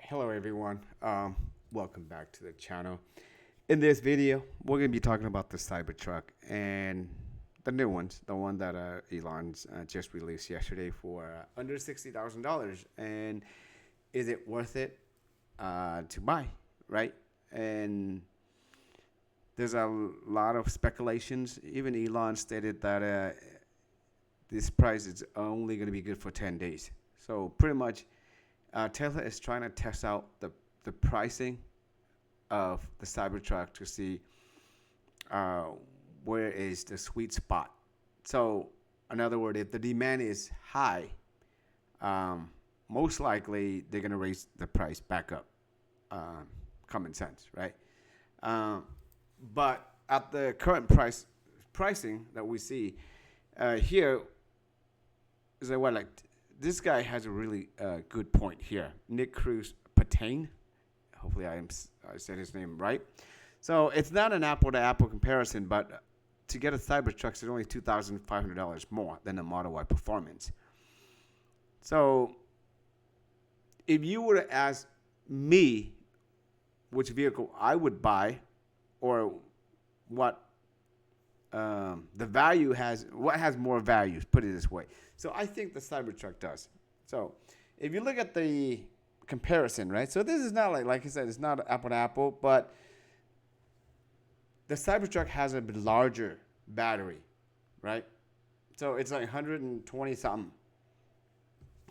Hello everyone, welcome back to the channel. In this video, we're going to be talking about the Cybertruck and the new ones, the one that Elon's just released yesterday for under $60,000. And is it worth it to buy, right? And there's a lot of speculations. Even Elon stated that this price is only going to be good for 10 days. So pretty much Tesla is trying to test out the pricing of the Cybertruck to see where is the sweet spot. So, in other words, if the demand is high, most likely they're going to raise the price back up. Common sense, right? But at the current pricing that we see here is like this guy has a really good point here. Nick Cruz Patain. Hopefully I said his name right. So it's not an apple-to-apple comparison, but to get a Cybertruck is only $2,500 more than a Model Y Performance. So if you were to ask me which vehicle I would buy or what the value has, what has more value, put it this way. So I think the Cybertruck does. So if you look at the comparison, right? So this is not like I said, it's not apple to apple, but the Cybertruck has a larger battery, right? So it's like 120 something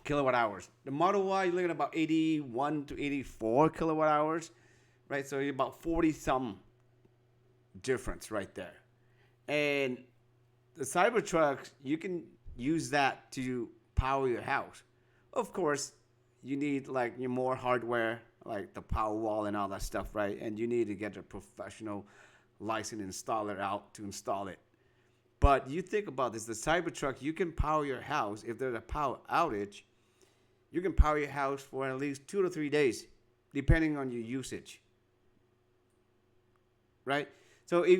kilowatt hours. The Model Y, you're looking at about 81 to 84 kilowatt hours, right? So you're about 40 something difference right there. And the Cybertruck, you can use that to power your house. Of course, you need like your more hardware, like the power wall and all that stuff, right? And you need to get a professional licensed installer out to install it. But you think about this, the Cybertruck, you can power your house. If there's a power outage, you can power your house for at least 2 to 3 days, depending on your usage, right? So if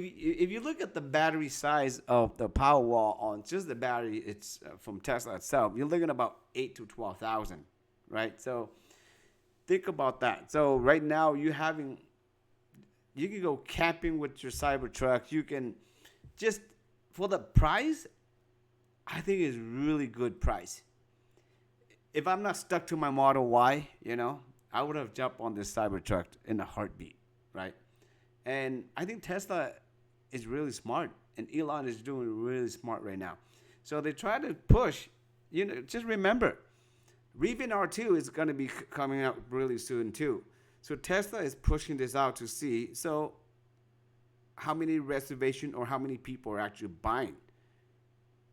you look at the battery size of the Powerwall on just the battery, it's from Tesla itself, you're looking at about 8 to 12,000, right? So think about that. So right now you can go camping with your Cybertruck. You can just for the price, I think it's really good price. If I'm not stuck to my Model Y, I would have jumped on this Cybertruck in a heartbeat, right? And I think Tesla is really smart, and Elon is doing really smart right now. So they try to push, just remember, Rivian R2 is going to be coming out really soon too. So Tesla is pushing this out to see, so how many reservations or how many people are actually buying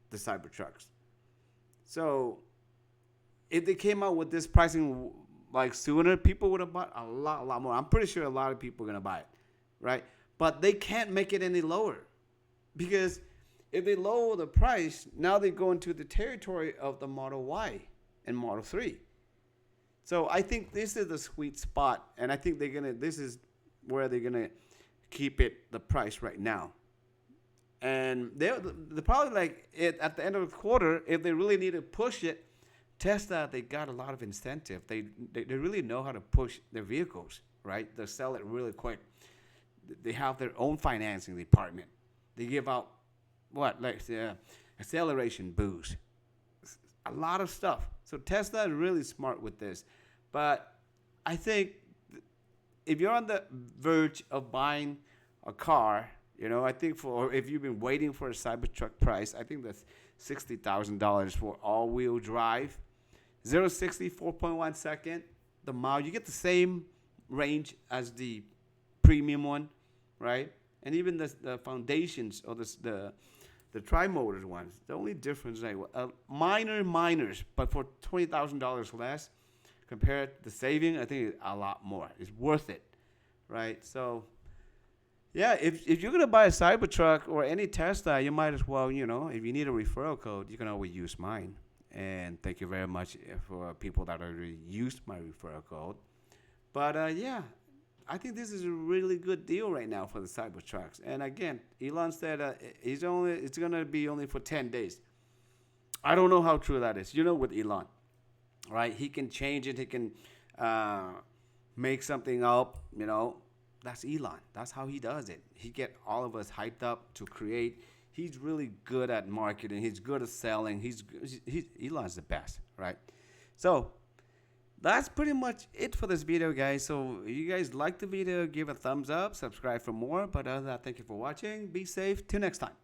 the Cybertrucks. So if they came out with this pricing like sooner, people would have bought a lot more. I'm pretty sure a lot of people are going to buy it. Right? But they can't make it any lower because if they lower the price, now they go into the territory of the Model Y and Model 3. So I think this is the sweet spot, and I think this is where they're going to keep the price right now. And they're probably like at the end of the quarter, if they really need to push it, Tesla, they got a lot of incentive. They really know how to push their vehicles, right? They sell it really quick. They have their own financing department. They give out acceleration boost, a lot of stuff. So Tesla is really smart with this. But I think if you're on the verge of buying a car, I think if you've been waiting for a Cybertruck price, I think that's $60,000 for all-wheel drive, 0-60, 4.1 second. The mile, you get the same range as the premium one, right? And even the foundations or the tri-motor ones, the only difference is minors, but for $20,000 less compared to the saving, I think it's a lot more. It's worth it, right? So yeah, if you're gonna buy a Cybertruck or any Tesla, you might as well, if you need a referral code, you can always use mine. And thank you very much for people that already used my referral code. But yeah. I think this is a really good deal right now for the Cybertrucks. And again, Elon said it's going to be only for 10 days. I don't know how true that is. With Elon, right? He can change it. He can make something up, you know, that's Elon. That's how he does it. He get all of us hyped up to create. He's really good at marketing. He's good at selling. Elon's the best, right? So that's pretty much it for this video, guys. So if you guys like the video, give a thumbs up, subscribe for more. But other than that, thank you for watching. Be safe. Till next time.